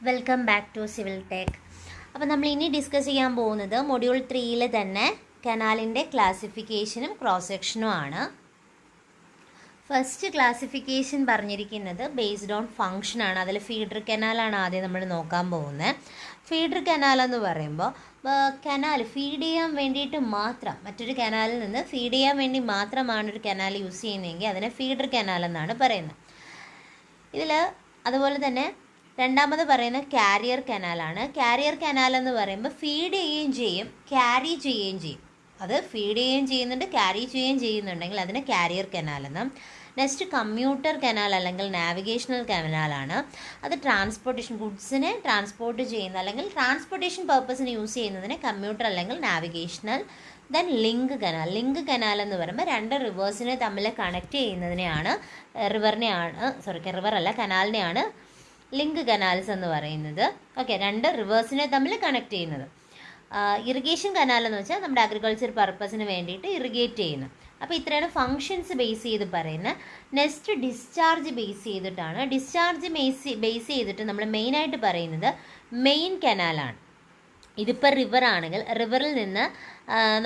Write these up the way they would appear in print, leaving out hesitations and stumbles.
Welcome back to civil tech. അപ്പോൾ നമ്മൾ ഇനി ഡിസ്കസ് ചെയ്യാൻ പോകുന്നത് മൊഡ്യൂൾ 3 തന്നെ കനാലിൻ്റെ ക്ലാസിഫിക്കേഷനും ക്രോസ് സെക്ഷനും ആണ്. ഫസ്റ്റ് ക്ലാസിഫിക്കേഷൻ പറഞ്ഞിരിക്കുന്നത് ബേസ്ഡ് ഓൺ ഫങ്ഷൻ ആണ്. അതിൽ ഫീഡർ കനാലാണ് ആദ്യം നമ്മൾ നോക്കാൻ പോകുന്നത്. ഫീഡർ കനാൽ എന്ന് പറയുമ്പോൾ കനാൽ ഫീഡ് ചെയ്യാൻ വേണ്ടിയിട്ട് മാത്രം, മറ്റൊരു കനാലിൽ നിന്ന് ഫീഡ് ചെയ്യാൻ വേണ്ടി മാത്രമാണ് ഒരു കനാൽ യൂസ് ചെയ്യുന്നതെങ്കിൽ അതിനെ ഫീഡർ കനാൽ എന്നാണ് പറയുന്നത്. ഇതിൽ അതുപോലെ തന്നെ രണ്ടാമത് പറയുന്ന കാരിയർ കനാലാണ്. കാരിയർ കനാൽ എന്ന് പറയുമ്പോൾ ഫീഡ് ചെയ്യുകയും ചെയ്യും, ക്യാരി ചെയ്യുകയും ചെയ്യും. അത് ഫീഡ് ചെയ്യുകയും ചെയ്യുന്നുണ്ട്, ക്യാരി ചെയ്യുകയും ചെയ്യുന്നുണ്ടെങ്കിൽ അതിന് കാരിയർ കനാലെന്ന്. നെക്സ്റ്റ് കമ്മ്യൂട്ടർ കനാൽ അല്ലെങ്കിൽ നാവിഗേഷണൽ കനാലാണ്. അത് ട്രാൻസ്പോർട്ടേഷൻ, ഗുഡ്സിനെ ട്രാൻസ്പോർട്ട് ചെയ്യുന്ന അല്ലെങ്കിൽ ട്രാൻസ്പോർട്ടേഷൻ പർപ്പസിന് യൂസ് ചെയ്യുന്നതിന് കമ്മ്യൂട്ടർ അല്ലെങ്കിൽ navigational. Then link canal. Link canal എന്ന് പറയുമ്പോൾ രണ്ട് റിവേഴ്സിനെ തമ്മിൽ കണക്ട് ചെയ്യുന്നതിനെയാണ് കനാലിനെയാണ് ലിങ്ക് കനാൽസ് എന്ന് പറയുന്നത്. ഓക്കെ, രണ്ട് റിവേഴ്സിനെ തമ്മിൽ കണക്ട് ചെയ്യുന്നത്. ഇറിഗേഷൻ കനാൽ എന്ന് വെച്ചാൽ നമ്മുടെ അഗ്രികൾച്ചർ പർപ്പസിന് വേണ്ടിയിട്ട് ഇറിഗേറ്റ് ചെയ്യുന്നത്. അപ്പോൾ ഇത്രയാണ് ഫങ്ഷൻസ് ബേസ് ചെയ്ത് പറയുന്നത്. നെക്സ്റ്റ് ഡിസ്ചാർജ് ബേസ് ചെയ്തിട്ടാണ്. ഡിസ്ചാർജ് ബേസ് ചെയ്തിട്ട് നമ്മൾ മെയിനായിട്ട് പറയുന്നത് മെയിൻ കനാലാണ്. ഇതിപ്പോൾ റിവർ ആണെങ്കിൽ റിവറിൽ നിന്ന്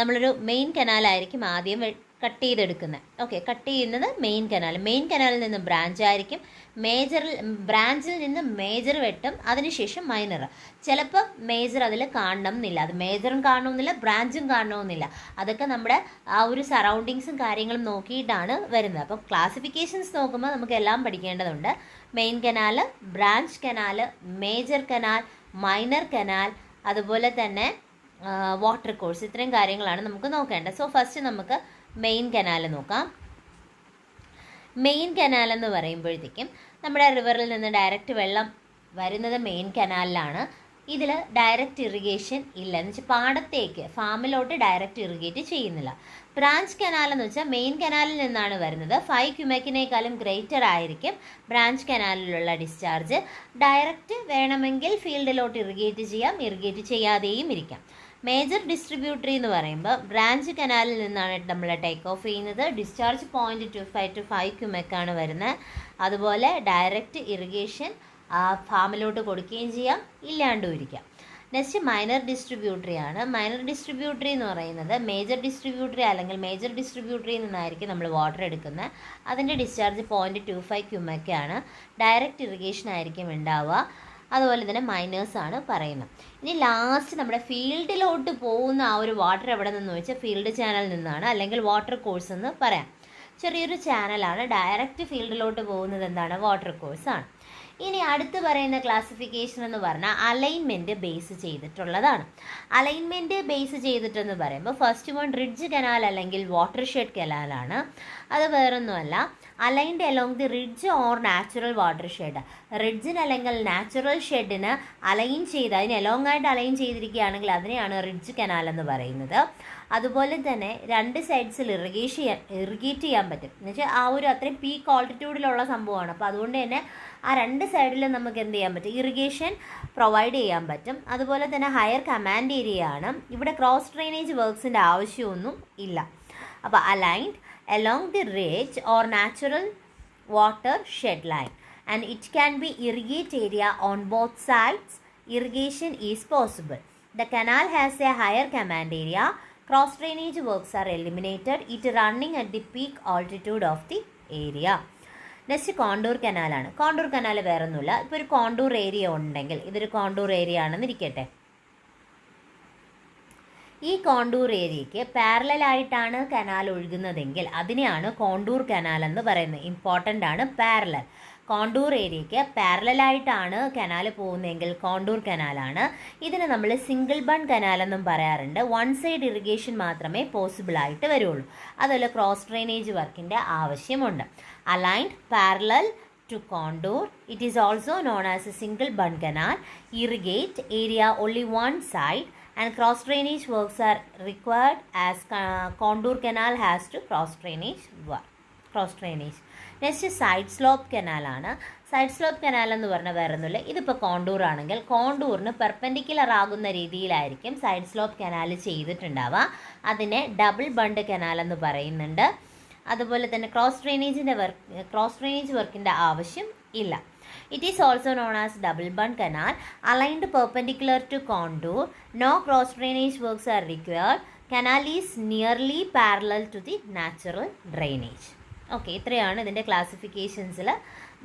നമ്മളൊരു മെയിൻ കനാലായിരിക്കും ആദ്യം കട്ട് ചെയ്തെടുക്കുന്നത്. ഓക്കെ, കട്ട് ചെയ്യുന്നത് മെയിൻ കനാൽ. മെയിൻ കനാലിൽ നിന്ന് ബ്രാഞ്ച് ആയിരിക്കും. ബ്രാഞ്ചിൽ നിന്ന് മേജർ വെട്ടും, അതിനുശേഷം മൈനർ. ചിലപ്പോൾ മേജർ അതിൽ കാണണമെന്നില്ല, അത് മേജറും കാണണമെന്നില്ല, ബ്രാഞ്ചും കാണണമെന്നില്ല. അതൊക്കെ നമ്മുടെ ആ ഒരു സറൗണ്ടിങ്സും കാര്യങ്ങളും നോക്കിയിട്ടാണ് വരുന്നത്. അപ്പോൾ ക്ലാസിഫിക്കേഷൻസ് നോക്കുമ്പോൾ നമുക്ക് എല്ലാം പഠിക്കേണ്ടതുണ്ട്. Main canal, branch canal, major canal, minor canal, അതുപോലെ തന്നെ വാട്ടർ കോഴ്സ്. ഇത്രയും കാര്യങ്ങളാണ് നമുക്ക് നോക്കേണ്ടത്. സോ ഫസ്റ്റ് നമുക്ക് മെയിൻ കനാൽ നോക്കാം. മെയിൻ കനാൽ എന്ന് പറയുമ്പോഴത്തേക്കും നമ്മുടെ റിവറിൽ നിന്ന് ഡയറക്റ്റ് വെള്ളം വരുന്നത് മെയിൻ കനാലിലാണ്. ഇതിൽ ഡയറക്റ്റ് ഇറിഗേഷൻ ഇല്ല, എന്ന് വെച്ചാൽ പാടത്തേക്ക് ഫാമിലോട്ട് ഡയറക്റ്റ് ഇറിഗേറ്റ് ചെയ്യുന്നില്ല. ബ്രാഞ്ച് കനാൽ എന്ന് വെച്ചാൽ മെയിൻ കനാലിൽ നിന്നാണ് വരുന്നത്. 5 ക്യുമെക്കിനേക്കാളും ഗ്രേറ്റർ ആയിരിക്കും ബ്രാഞ്ച് കനാലിലുള്ള ഡിസ്ചാർജ്. ഡയറക്റ്റ് വേണമെങ്കിൽ ഫീൽഡിലോട്ട് ഇറിഗേറ്റ് ചെയ്യാം, ഇറിഗേറ്റ് ചെയ്യാതെയും ഇരിക്കാം. മേജർ ഡിസ്ട്രിബ്യൂട്ടറി എന്ന് പറയുമ്പോൾ ബ്രാഞ്ച് കനാലിൽ നിന്നാണ് നമ്മൾ ടേക്ക് ഓഫ് ചെയ്യുന്നത്. ഡിസ്ചാർജ് 0.25 to 5 ക്യുമെക്കാണ് വരുന്നത്. അതുപോലെ ഡയറക്റ്റ് ഇറിഗേഷൻ ഫാമിലോട്ട് കൊടുക്കുകയും ചെയ്യാം, ഇല്ലാണ്ടും ഇരിക്കാം. നെക്സ്റ്റ് മൈനർ ഡിസ്ട്രിബ്യൂട്ടറി ആണ്. മൈനർ ഡിസ്ട്രിബ്യൂട്ടറി എന്ന് പറയുന്നത് മേജർ ഡിസ്ട്രിബ്യൂട്ടറി അല്ലെങ്കിൽ മേജർ ഡിസ്ട്രിബ്യൂട്ടറിയിൽ നിന്നായിരിക്കും നമ്മൾ വാട്ടർ എടുക്കുന്നത്. അതിൻ്റെ ഡിസ്ചാർജ് 0.25 ക്യുമെക്കാണ്. ഡയറക്റ്റ് ഇറിഗേഷൻ ആയിരിക്കും ഉണ്ടാവുക. അതുപോലെ തന്നെ മൈനേഴ്സാണ് പറയുന്നത്. ഇനി ലാസ്റ്റ് നമ്മുടെ ഫീൽഡിലോട്ട് പോകുന്ന ആ ഒരു വാട്ടർ എവിടെ നിന്ന് വെച്ചാൽ ഫീൽഡ് ചാനലിൽ നിന്നാണ്, അല്ലെങ്കിൽ വാട്ടർ കോഴ്സ് എന്ന് പറയാം. ചെറിയൊരു ചാനലാണ്. ഡയറക്റ്റ് ഫീൽഡിലോട്ട് പോകുന്നത് എന്താണ്? വാട്ടർ കോഴ്സാണ്. ഇനി അടുത്ത് പറയുന്ന ക്ലാസിഫിക്കേഷൻ എന്ന് പറഞ്ഞാൽ അലൈൻമെൻറ്റ് ബേസ് ചെയ്തിട്ടുള്ളതാണ്. അലൈൻമെൻറ്റ് ബേസ് ചെയ്തിട്ടെന്ന് പറയുമ്പോൾ ഫസ്റ്റ് വൺ റിഡ്ജ് കനാൽ അല്ലെങ്കിൽ വാട്ടർ ഷെഡ് കനാലാണ്. അത് വേറൊന്നുമല്ല, aligned along the ridge or natural watershed. റിഡ്ജിന് അല്ലെങ്കിൽ നാച്ചുറൽ ഷെഡിന് അലൈൻ ചെയ്ത് അതിന് അലോങ് ആയിട്ട് അലൈൻ ചെയ്തിരിക്കുകയാണെങ്കിൽ അതിനെയാണ് റിഡ്ജ് കനാൽ എന്ന് പറയുന്നത്. അതുപോലെ തന്നെ രണ്ട് സൈഡ്സിൽ ഇറിഗേറ്റ് ചെയ്യാൻ പറ്റും, എന്ന് വെച്ചാൽ ആ ഒരു അത്രയും പീക്ക് ഓൾട്ടിറ്റ്യൂഡിലുള്ള സംഭവമാണ്. അപ്പോൾ അതുകൊണ്ട് തന്നെ ആ രണ്ട് സൈഡിലും നമുക്ക് എന്ത് ചെയ്യാൻ പറ്റും? ഇറിഗേഷൻ പ്രൊവൈഡ് ചെയ്യാൻ പറ്റും. അതുപോലെ തന്നെ ഹയർ കമാൻഡ് ഏരിയ ആണ്. ഇവിടെ ക്രോസ് ഡ്രെയിനേജ് വർക്ക്സിൻ്റെ ആവശ്യമൊന്നും ഇല്ല. അപ്പോൾ aligned along the ridge or natural water shed line and it can be irrigate area on both sides. Irrigation is possible. The canal has a higher command area. Cross drainage works are eliminated. It running at the peak altitude of the area. Next contour കനാലാണ്. Contour canal വേറെ ഒന്നുമില്ല. ഇപ്പോൾ ഒരു contour area ഉണ്ടെങ്കിൽ, ഇതൊരു contour area ആണെന്ന് ഇരിക്കട്ടെ. ഈ കോണ്ടൂർ ഏരിയയ്ക്ക് പാരലലായിട്ടാണ് കനാൽ ഒഴുകുന്നതെങ്കിൽ അതിനെയാണ് കോണ്ടൂർ കനാൽ എന്ന് പറയുന്നത്. ഇമ്പോർട്ടൻ്റ് ആണ് പാരലൽ. കോണ്ടൂർ ഏരിയയ്ക്ക് പാരലലായിട്ടാണ് കനാൽ പോകുന്നതെങ്കിൽ കോണ്ടൂർ കനാലാണ്. ഇതിന് നമ്മൾ സിംഗിൾ ബൺ കനാൽ എന്നും പറയാറുണ്ട്. വൺ സൈഡ് ഇറിഗേഷൻ മാത്രമേ പോസിബിൾ ആയിട്ട് വരുള്ളൂ. അതുപോലെ ക്രോസ് ഡ്രെയിനേജ് വർക്കിൻ്റെ ആവശ്യമുണ്ട്. Aligned parallel to contour, it is also known as a single bund canal. Irrigate area only one side and cross drainage works are required as contour canal has to cross drainage. Next side slope കനാലാണ്. Side slope canal എന്ന് പറഞ്ഞാൽ വേറെ ഒന്നുമില്ല, ഇതിപ്പോൾ contour ആണെങ്കിൽ കോണ്ടൂറിന് perpendicular ആകുന്ന രീതിയിലായിരിക്കും side slope canal ചെയ്തിട്ടുണ്ടാവുക. അതിനെ ഡബിൾ ബണ്ട് കനാൽ എന്ന് പറയുന്നുണ്ട്. അതുപോലെ തന്നെ ക്രോസ് ഡ്രെയിനേജ് വർക്കിൻ്റെ ആവശ്യം ഇല്ല. It is also known as double bund canal, aligned perpendicular to contour. No cross drainage works are required. Canal is nearly parallel to the natural drainage. Okay, ഇത്രയാണ് ഇതിൻ്റെ ക്ലാസിഫിക്കേഷൻസിൽ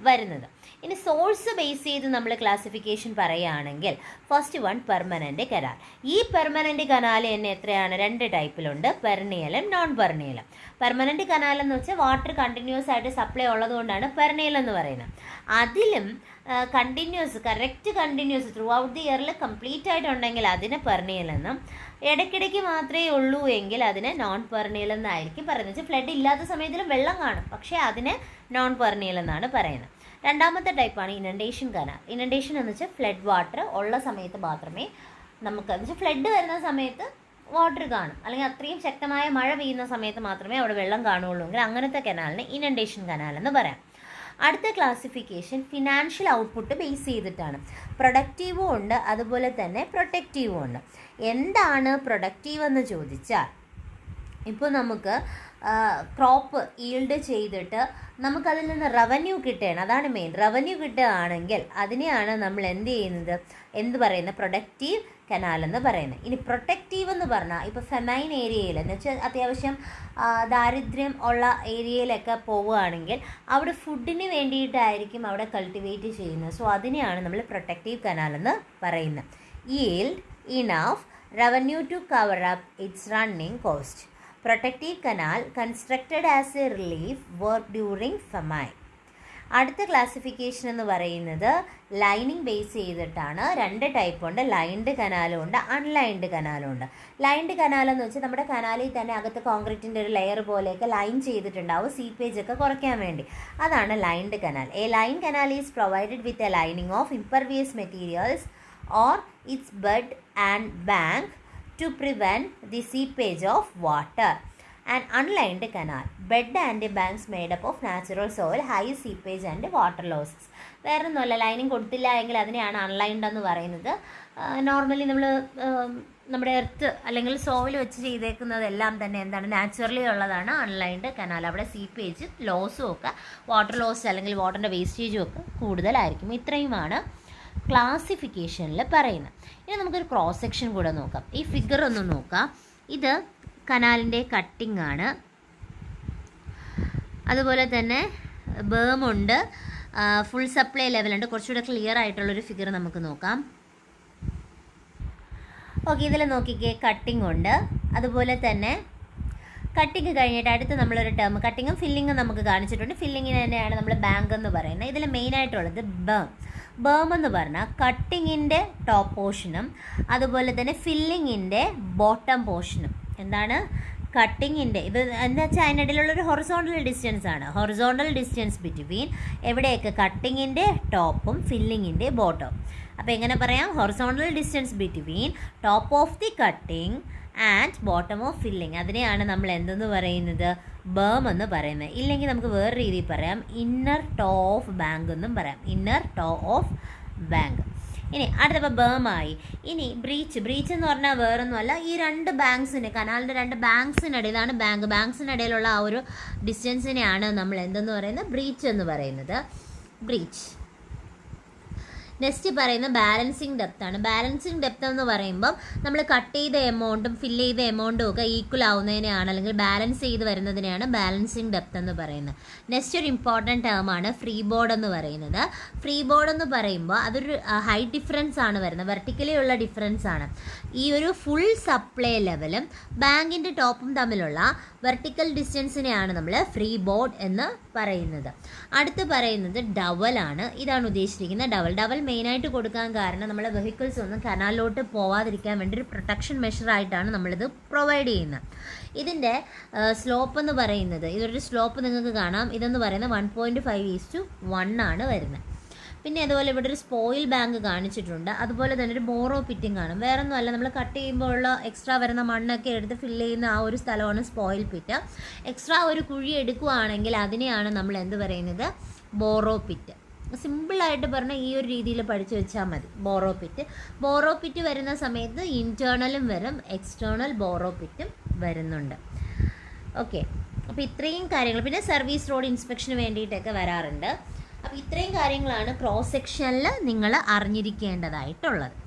വരുന്നത്. ഇനി സോഴ്സ് ബേസ് ചെയ്ത് നമ്മൾ classification പറയുകയാണെങ്കിൽ ഫസ്റ്റ് വൺ പെർമനൻ്റ് കനാൽ. ഈ permanent canal തന്നെ എത്രയാണ്? 2 ടൈപ്പിലുണ്ട്, പെർണിയലും നോൺ പെർണിയലും. പെർമനൻ്റ് കനാൽ എന്ന് വെച്ചാൽ വാട്ടർ കണ്ടിന്യൂസ് ആയിട്ട് സപ്ലൈ ഉള്ളതുകൊണ്ടാണ് പെർണിയൽ എന്ന് പറയുന്നത്. അതിലും continuous, correct continuous through out the ഇയറിൽ കംപ്ലീറ്റ് ആയിട്ടുണ്ടെങ്കിൽ അതിന് പെർണിയൽ എന്നും, ഇടയ്ക്കിടയ്ക്ക് മാത്രമേ ഉള്ളൂ എങ്കിൽ അതിന് നോൺ പെർണിയൽ എന്നായിരിക്കും പറയുന്നത്. ഫ്ലഡ് ഇല്ലാത്ത സമയത്തിലും വെള്ളം കാണും, പക്ഷേ അതിന് നോൺ പെർണിയൽ എന്നാണ് പറയുന്നത്. രണ്ടാമത്തെ ടൈപ്പാണ് ഇനണ്ടേഷൻ കനാൽ. ഇനണ്ടേഷൻ എന്ന് വെച്ചാൽ ഫ്ലഡ് വാട്ടർ ഉള്ള സമയത്ത് മാത്രമേ നമുക്ക്, എന്ന് വെച്ചാൽ ഫ്ലഡ് വരുന്ന സമയത്ത് വാട്ടർ കാണും, അല്ലെങ്കിൽ അത്രയും ശക്തമായ മഴ പെയ്യുന്ന സമയത്ത് മാത്രമേ അവിടെ വെള്ളം കാണുകയുള്ളൂ എങ്കിൽ അങ്ങനത്തെ കനാലിന് ഇനണ്ടേഷൻ കനാൽ എന്ന് പറയാം. അടുത്ത ക്ലാസിഫിക്കേഷൻ ഫിനാൻഷ്യൽ ഔട്ട്പുട്ട് ബേസ് ചെയ്തിട്ടാണ്. പ്രൊഡക്റ്റീവും ഉണ്ട്, അതുപോലെ തന്നെ പ്രൊട്ടക്റ്റീവും ഉണ്ട്. എന്താണ് പ്രൊഡക്റ്റീവ് എന്ന് ചോദിച്ചാൽ, ഇപ്പോൾ നമുക്ക് ക്രോപ്പ് ഈൽഡ് ചെയ്തിട്ട് നമുക്കതിൽ നിന്ന് റവന്യൂ കിട്ടുകയാണ്, അതാണ് മെയിൻ. റവന്യൂ കിട്ടുകയാണെങ്കിൽ അതിനെയാണ് നമ്മൾ എന്ത് പറയുന്നത്? പ്രൊഡക്റ്റീവ് കനാൽ എന്ന് പറയുന്നത്. ഇനി പ്രൊട്ടക്റ്റീവ് എന്ന് പറഞ്ഞാൽ ഇപ്പോൾ ഫെമൈൻ ഏരിയയിൽ എന്ന് വെച്ചാൽ അത്യാവശ്യം ദാരിദ്ര്യം ഉള്ള ഏരിയയിലൊക്കെ പോവുകയാണെങ്കിൽ അവിടെ ഫുഡിന് വേണ്ടിയിട്ടായിരിക്കും അവിടെ കൾട്ടിവേറ്റ് ചെയ്യുന്നത്. സോ അതിനെയാണ് നമ്മൾ പ്രൊട്ടക്റ്റീവ് കനാൽ എന്ന് പറയുന്നത്. yield enough revenue to cover up its running cost. Protective canal constructed as a relief work during famine. അടുത്ത ക്ലാസിഫിക്കേഷൻ എന്ന് പറയുന്നത് ലൈനിങ് ബേസ് ചെയ്തിട്ടാണ്. 2 ടൈപ്പ് ഉണ്ട്, ലൈൻഡ് കനാലും ഉണ്ട്, അൺലൈൻഡ് കനാലും ഉണ്ട്. ലൈൻഡ് കനാൽ എന്ന് വെച്ചാൽ നമ്മുടെ കനാലിൽ തന്നെ അകത്ത് കോൺക്രീറ്റിൻ്റെ ഒരു ലെയർ പോലെയൊക്കെ ലൈൻ ചെയ്തിട്ടുണ്ടാവും സീപ്പേജ് ഒക്കെ കുറയ്ക്കാൻ വേണ്ടി. അതാണ് lined canal. A line canal is provided with a lining of impervious materials or its bed and bank to prevent the seepage of water. An unlined canal, bed and banks made up of natural soil, high seepage and water losses. വേറെ ഒന്നുമല്ല, lining കൊടുത്തില്ല എങ്കിൽ അതിനെയാണ് unlined എന്ന് പറയുന്നത്. Normally നമ്മൾ നമ്മുടെ earth അല്ലെങ്കിൽ സോയിൽ വെച്ച് ചെയ്തേക്കുന്നതെല്ലാം തന്നെ എന്താണ്, നാച്ചുറലി ഉള്ളതാണ് അൺലൈൻഡ് കനാൽ. അവിടെ സീപ്പേജ് ലോസും ഒക്കെ, വാട്ടർ ലോസ് അല്ലെങ്കിൽ വാട്ടറിൻ്റെ വേസ്റ്റേജും ഒക്കെ കൂടുതലായിരിക്കും. ഇത്രയുമാണ് ക്ലാസിഫിക്കേഷനിൽ പറയുന്നത്. ഇനി നമുക്കൊരു ക്രോസ് സെക്ഷൻ കൂടെ നോക്കാം. ഈ ഫിഗർ ഒന്ന് നോക്കാം. ഇത് കനാലിൻ്റെ കട്ടിംഗ് ആണ്, അതുപോലെ തന്നെ ബേമുണ്ട്, ഫുൾ സപ്ലൈ ലെവലുണ്ട്. കുറച്ചുകൂടെ ക്ലിയർ ആയിട്ടുള്ളൊരു ഫിഗർ നമുക്ക് നോക്കാം. ഓക്കെ, ഇതിൽ നോക്കിക്കേ, കട്ടിംഗ് ഉണ്ട്, അതുപോലെ തന്നെ കട്ടിങ് കഴിഞ്ഞിട്ട് അടുത്ത് നമ്മളൊരു ടേം കട്ടിങ്ങും ഫില്ലിങ്ങും നമുക്ക് കാണിച്ചിട്ടുണ്ട്. ഫില്ലിങ്ങിന് തന്നെയാണ് നമ്മൾ ബാങ്ക് എന്ന് പറയുന്നത്. ഇതിൽ മെയിനായിട്ടുള്ളത് ബേം എന്ന് പറഞ്ഞാൽ കട്ടിങ്ങിൻ്റെ ടോപ്പ് പോർഷനും അതുപോലെ തന്നെ ഫില്ലിങ്ങിൻ്റെ ബോട്ടം പോർഷനും. എന്താണ് കട്ടിങ്ങിൻ്റെ ഇത് എന്താ വെച്ചാൽ അതിനിടയിലുള്ളൊരു ഹൊറിസോണ്ടൽ ഡിസ്റ്റൻസ് ആണ്. ഹൊറിസോണ്ടൽ ഡിസ്റ്റൻസ് ബിറ്റ്വീൻ എവിടെയൊക്കെ കട്ടിങ്ങിൻ്റെ ടോപ്പും ഫില്ലിങ്ങിൻ്റെ ബോട്ടവും. അപ്പോൾ എങ്ങനെ പറയാം? Horizontal distance between top of the cutting and bottom of filling. അതിനെയാണ് നമ്മൾ എന്തെന്ന് പറയുന്നത്? ബേം എന്ന് പറയുന്നത്. ഇല്ലെങ്കിൽ നമുക്ക് വേറെ രീതിയിൽ പറയാം, ഇന്നർ ടോ ഓഫ് ബാങ്ക് എന്നും പറയാം. Inner toe of bank. ഇനി അടുത്തപ്പോൾ ബേമായി. ഇനി ബ്രീച്ച് എന്ന് പറഞ്ഞാൽ വേറൊന്നുമല്ല, ഈ 2 ബാങ്ക്സിന്, കനാലിൻ്റെ 2 ബാങ്ക്സിനിടയിലാണ് ബാങ്ക്സിനിടയിലുള്ള ആ ഒരു ഡിസ്റ്റൻസിനെയാണ് നമ്മൾ എന്തെന്ന് പറയുന്നത്? ബ്രീച്ച് എന്ന് പറയുന്നത്. ബ്രീച്ച്. നെക്സ്റ്റ് പറയുന്ന ബാലൻസിങ് ഡെപ്ത് ആണ്. ബാലൻസിങ് ഡെപ്ത് എന്ന് പറയുമ്പം നമ്മൾ കട്ട് ചെയ്ത എമൗണ്ടും ഫില്ല് ചെയ്ത എമൗണ്ടും ഒക്കെ ഈക്വൽ ആവുന്നതിനെയാണ്, അല്ലെങ്കിൽ ബാലൻസ് ചെയ്ത് വരുന്നതിനെയാണ് ബാലൻസിങ് ഡെപ്ത് എന്ന് പറയുന്നത്. നെക്സ്റ്റ് ഒരു ഇമ്പോർട്ടൻറ്റ് ടേമാണ് ഫ്രീ ബോർഡ് എന്ന് പറയുന്നത്. ഫ്രീ ബോർഡ് എന്ന് പറയുമ്പോൾ അതൊരു ഹൈറ്റ് ഡിഫറൻസ് ആണ് വരുന്നത്, വെർട്ടിക്കലി ഉള്ള ഡിഫറൻസ് ആണ്. ഈ ഒരു ഫുൾ സപ്ലൈ ലെവലും ബാങ്കിൻ്റെ ടോപ്പും തമ്മിലുള്ള വെർട്ടിക്കൽ ഡിസ്റ്റൻസിനെയാണ് നമ്മൾ ഫ്രീ ബോർഡ് എന്ന് പറയുന്നത്. അടുത്ത് പറയുന്നത് ഡവലാണ്. ഇതാണ് ഉദ്ദേശിച്ചിരിക്കുന്നത് ഡവൽ മെയിനായിട്ട് കൊടുക്കാൻ കാരണം നമ്മളെ വെഹിക്കിൾസ് ഒന്നും കനാലിലോട്ട് പോവാതിരിക്കാൻ വേണ്ടി ഒരു പ്രൊട്ടക്ഷൻ മെഷറായിട്ടാണ് നമ്മളിത് പ്രൊവൈഡ് ചെയ്യുന്നത്. ഇതിൻ്റെ സ്ലോപ്പ് എന്ന് പറയുന്നത്, ഇതൊരു സ്ലോപ്പ് നിങ്ങൾക്ക് കാണാം, ഇതെന്ന് പറയുന്നത് 1.5:1 ആണ് വരുന്നത്. പിന്നെ അതുപോലെ ഇവിടെ ഒരു സ്പോയിൽ ബാങ്ക് കാണിച്ചിട്ടുണ്ട്. അതുപോലെ തന്നെ ഒരു ബോറോ പിറ്റും കാണും. വേറെ ഒന്നുമല്ല, നമ്മൾ കട്ട് ചെയ്യുമ്പോഴുള്ള എക്സ്ട്രാ വരുന്ന മണ്ണൊക്കെ എടുത്ത് ഫില്ല് ചെയ്യുന്ന ആ ഒരു സ്ഥലമാണ് സ്പോയിൽ പിറ്റ്. എക്സ്ട്രാ ഒരു കുഴി എടുക്കുകയാണെങ്കിൽ അതിനെയാണ് നമ്മൾ എന്ത് പറയുന്നത്? Borrow pit. സിമ്പിളായിട്ട് പറഞ്ഞാൽ ഈ ഒരു രീതിയിൽ പഠിച്ചു വെച്ചാൽ മതി. ബോറോ പിറ്റ് വരുന്ന സമയത്ത് ഇൻറ്റേർണലും വരും, എക്സ്റ്റേണൽ ബോറോ പിറ്റും വരുന്നുണ്ട്. ഓക്കെ, അപ്പോൾ ഇത്രയും കാര്യങ്ങൾ. പിന്നെ സർവീസ് റോഡ് ഇൻസ്പെക്ഷന് വേണ്ടിയിട്ടൊക്കെ വരാറുണ്ട്. അപ്പോൾ ഇത്രയും കാര്യങ്ങളാണ് ക്രോസ് സെക്ഷനിൽ നിങ്ങൾ അറിഞ്ഞിരിക്കേണ്ടതായിട്ടുള്ളത്.